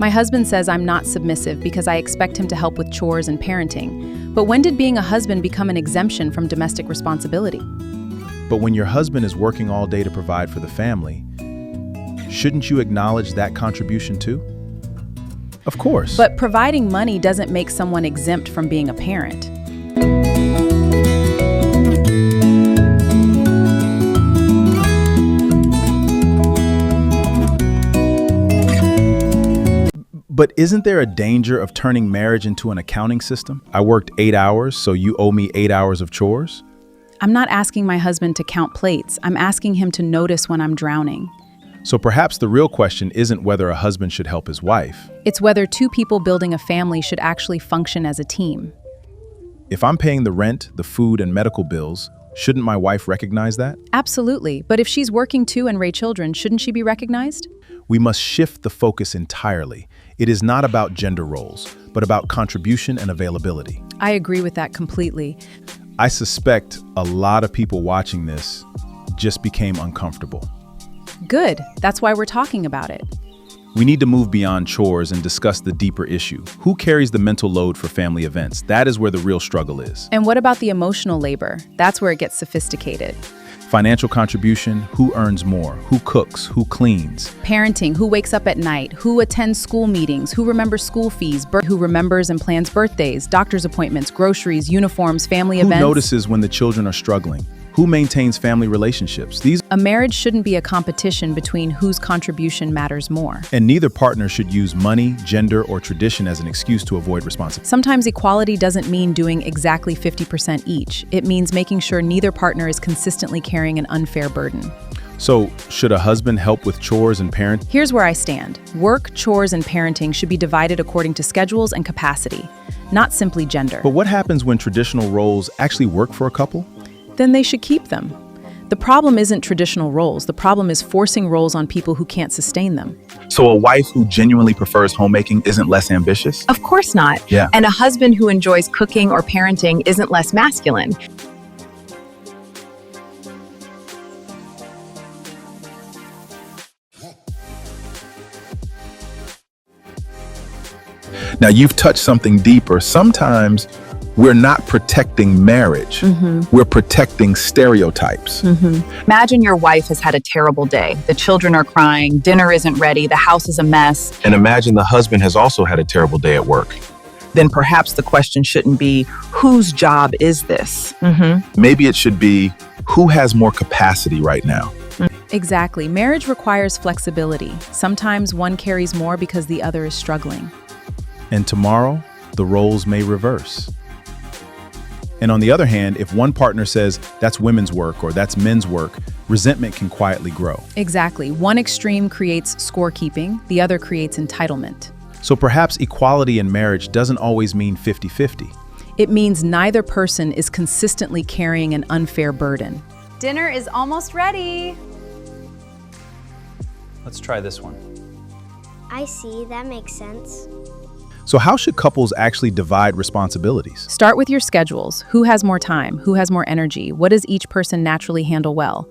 My husband says I'm not submissive because I expect him to help with chores and parenting. But when did being a husband become an exemption from domestic responsibility? But when your husband is working all day to provide for the family, shouldn't you acknowledge that contribution too? Of course. But providing money doesn't make someone exempt from being a parent. But isn't there a danger of turning marriage into an accounting system? I worked 8 hours, so you owe me 8 hours of chores? I'm not asking my husband to count plates. I'm asking him to notice when I'm drowning. So perhaps the real question isn't whether a husband should help his wife. It's whether two people building a family should actually function as a team. If I'm paying the rent, the food, and medical bills, shouldn't my wife recognize that? Absolutely. But if she's working too and raise children, shouldn't she be recognized? We must shift the focus entirely. It is not about gender roles, but about contribution and availability. I agree with that completely. I suspect a lot of people watching this just became uncomfortable. Good. That's why we're talking about it. We need to move beyond chores and discuss the deeper issue. Who carries the mental load for family events? That is where the real struggle is. And what about the emotional labor? That's where it gets sophisticated. Financial contribution, who earns more? Who cooks? Who cleans? Parenting, who wakes up at night? Who attends school meetings? Who remembers school fees? Who remembers and plans birthdays, doctor's appointments, groceries, uniforms, family events? Who notices when the children are struggling? Who maintains family relationships? A marriage shouldn't be a competition between whose contribution matters more. And neither partner should use money, gender, or tradition as an excuse to avoid responsibility. Sometimes equality doesn't mean doing exactly 50% each. It means making sure neither partner is consistently carrying an unfair burden. So, should a husband help with chores and parenting? Here's where I stand. Work, chores, and parenting should be divided according to schedules and capacity, not simply gender. But what happens when traditional roles actually work for a couple? Then they should keep them. The problem isn't traditional roles. The problem is forcing roles on people who can't sustain them. So a wife who genuinely prefers homemaking isn't less ambitious? Of course not. Yeah. And a husband who enjoys cooking or parenting isn't less masculine. Now, you've touched something deeper. Sometimes we're not protecting marriage. We're protecting stereotypes. Imagine your wife has had a terrible day. The children are crying, dinner isn't ready, the house is a mess. And imagine the husband has also had a terrible day at work. Then perhaps the question shouldn't be, whose job is this? Maybe it should be, who has more capacity right now? Exactly. Marriage requires flexibility. Sometimes one carries more because the other is struggling. And tomorrow, the roles may reverse. And on the other hand, if one partner says, that's women's work or that's men's work, resentment can quietly grow. Exactly. One extreme creates scorekeeping, the other creates entitlement. So perhaps equality in marriage doesn't always mean 50-50. It means neither person is consistently carrying an unfair burden. Dinner is almost ready. Let's try this one. I see, that makes sense. So how should couples actually divide responsibilities? Start with your schedules. Who has more time? Who has more energy? What does each person naturally handle well?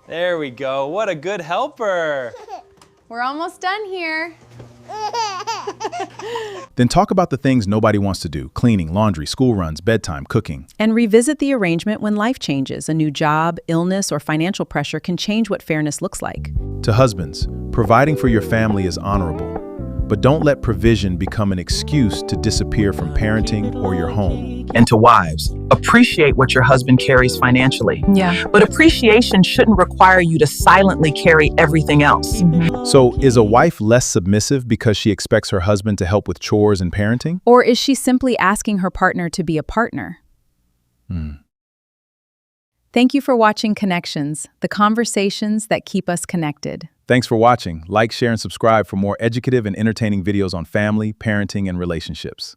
There we go. What a good helper. We're almost done here. Then talk about the things nobody wants to do: cleaning, laundry, school runs, bedtime, cooking. And revisit the arrangement when life changes. A new job, illness, or financial pressure can change what fairness looks like. To husbands, providing for your family is honorable, but don't let provision become an excuse to disappear from parenting or your home. And to wives, appreciate what your husband carries financially. Yeah. But appreciation shouldn't require you to silently carry everything else. So is a wife less submissive because she expects her husband to help with chores and parenting? Or is she simply asking her partner to be a partner? Thank you for watching Connections, the conversations that keep us connected. Thanks for watching. Like, share, and subscribe for more educative and entertaining videos on family, parenting, and relationships.